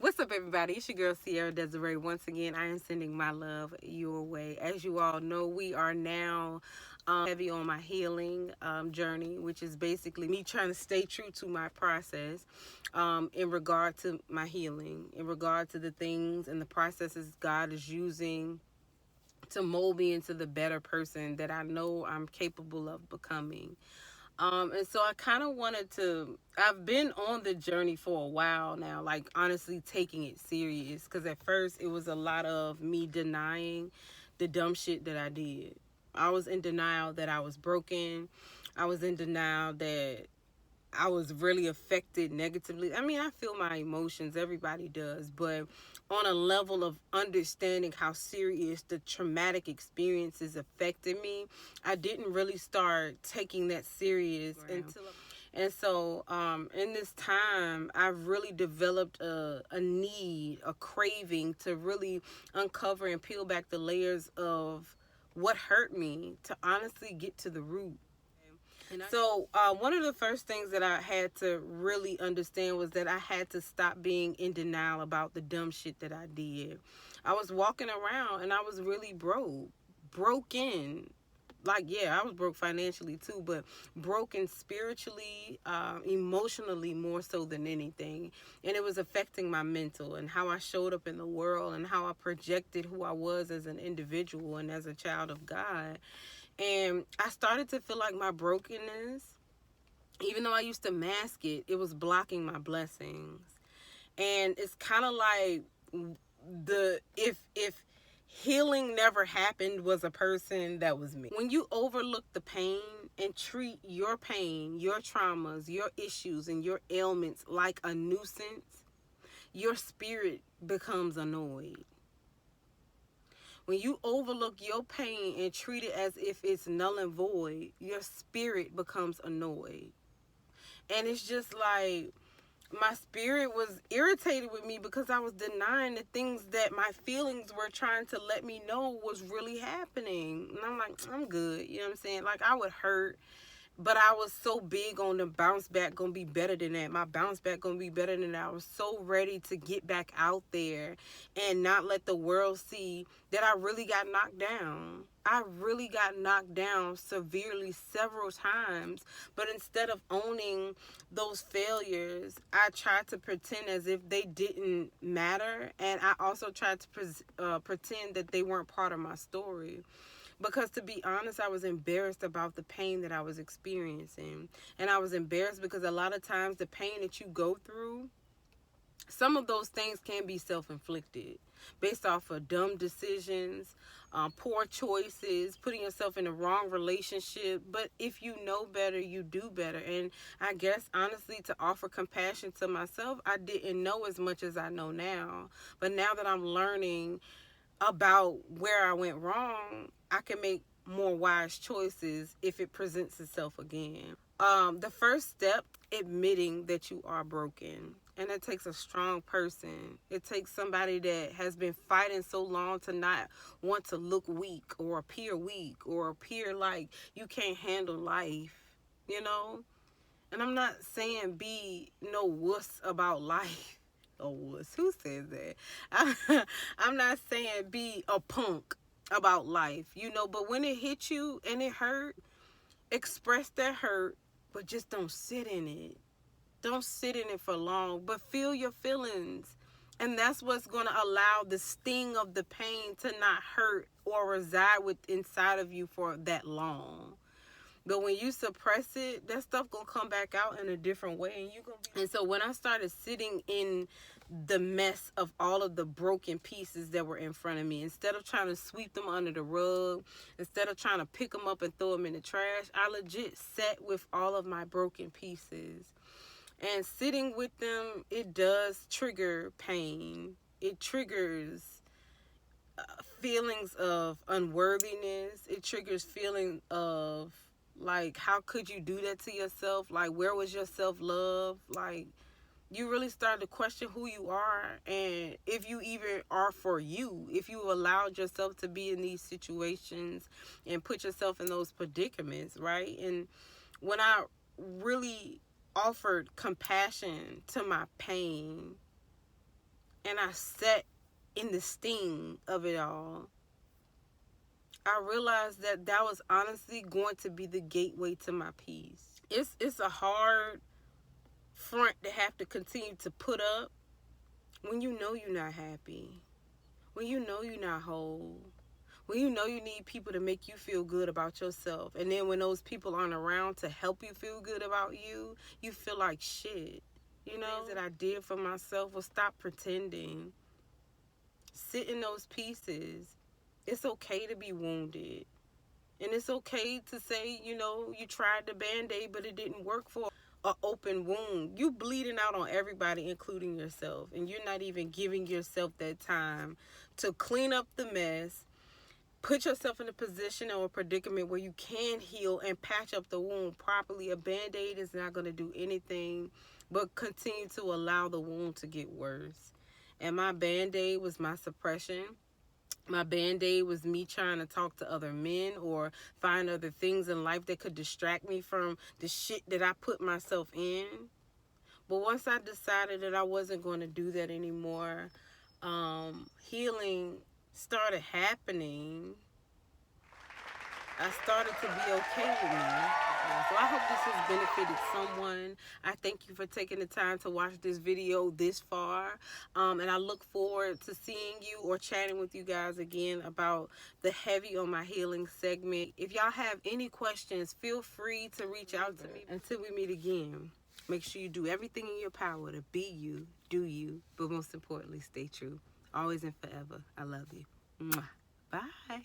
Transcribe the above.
What's up, everybody? It's your girl Ci'Ara Desiree. Once again, I am sending my love your way. As you all know, we are now heavy on my healing journey, which is basically me trying to stay true to my process in regard to my healing, in regard to the things and the processes God is using to mold me into the better person that I know I'm capable of becoming. And so I kind of wanted to, I've been on the journey for a while now, like honestly taking it serious. Because at first it was a lot of me denying the dumb shit that I did. I was in denial that I was broken. I was in denial that I was really affected negatively. I mean, I feel my emotions, everybody does, but on a level of understanding how serious the traumatic experiences affected me, I didn't really start taking that serious until. And so, in this time, I've really developed a need, a craving to really uncover and peel back the layers of what hurt me to honestly get to the root. So, one of the first things that I had to really understand was that I had to stop being in denial about the dumb shit that I did. I was walking around and I was really broken. Like, yeah, I was broke financially too, but broken spiritually, emotionally more so than anything. And it was affecting my mental and how I showed up in the world and how I projected who I was as an individual and as a child of God. And I started to feel like my brokenness, even though I used to mask it, it was blocking my blessings. And it's kind of like the if healing never happened was a person that was me. When you overlook the pain and treat your pain, your traumas, your issues and your ailments like a nuisance, your spirit becomes annoyed. When you overlook your pain and treat it as if it's null and void, your spirit becomes annoyed. And it's just like my spirit was irritated with me because I was denying the things that my feelings were trying to let me know was really happening. And I'm like, I'm good. You know what I'm saying? Like, I would hurt, but I was so big on the bounce back gonna be better than that. My bounce back gonna be better than that. I was so ready to get back out there and not let the world see that I really got knocked down. I really got knocked down severely several times. But instead of owning those failures, I tried to pretend as if they didn't matter. And I also tried to pretend that they weren't part of my story. Because to be honest, I was embarrassed about the pain that I was experiencing. And I was embarrassed because a lot of times the pain that you go through, some of those things can be self-inflicted based off of dumb decisions, poor choices, putting yourself in the wrong relationship. But if you know better, you do better. And I guess, honestly, to offer compassion to myself, I didn't know as much as I know now. But now that I'm learning about where I went wrong, I can make more wise choices if it presents itself again. The first step, admitting that you are broken. And it takes a strong person. It takes somebody that has been fighting so long to not want to look weak or appear like you can't handle life, you know? And I'm not saying be no wuss about life. A wuss. Who says that? I'm not saying be a punk about life, you know, but when it hit you and it hurt, express that hurt, but just don't sit in it. Don't sit in it for long, but feel your feelings. And that's what's going to allow the sting of the pain to not hurt or reside with inside of you for that long. But when you suppress it, that stuff gonna come back out in a different way, and you gonna be. And so when I started sitting in the mess of all of the broken pieces that were in front of me, instead of trying to sweep them under the rug, instead of trying to pick them up and throw them in the trash, I legit sat with all of my broken pieces. And sitting with them, it does trigger pain. It triggers feelings of unworthiness. It triggers feeling of like, how could you do that to yourself? Like, where was your self-love? Like, you really start to question who you are and if you even are for you, if you allowed yourself to be in these situations and put yourself in those predicaments, right? And when I really offered compassion to my pain, and I sat in the sting of it all, I realized that that was honestly going to be the gateway to my peace. It's a hard front to have to continue to put up when you know you're not happy, when you know you're not whole, when you know you need people to make you feel good about yourself. And then when those people aren't around to help you feel good about you, you feel like shit. You know, that I did for myself was stop pretending. Sit in those pieces. It's okay to be wounded. And it's okay to say, you know, you tried the Band-Aid, but it didn't work for an open wound. You bleeding out on everybody, including yourself. And you're not even giving yourself that time to clean up the mess, put yourself in a position or a predicament where you can heal and patch up the wound properly. A Band-Aid is not going to do anything but continue to allow the wound to get worse. And my Band-Aid was my suppression. My Band-Aid was me trying to talk to other men or find other things in life that could distract me from the shit that I put myself in. But once I decided that I wasn't going to do that anymore, healing started happening. I started to be okay with me. So I hope this has benefited someone. I thank you for taking the time to watch this video this far. And I look forward to seeing you or chatting with you guys again about the Heavy on My Healing segment. If y'all have any questions, feel free to reach out to me. Until we meet again, make sure you do everything in your power to be you, do you, but most importantly, stay true. Always and forever. I love you. Mwah. Bye.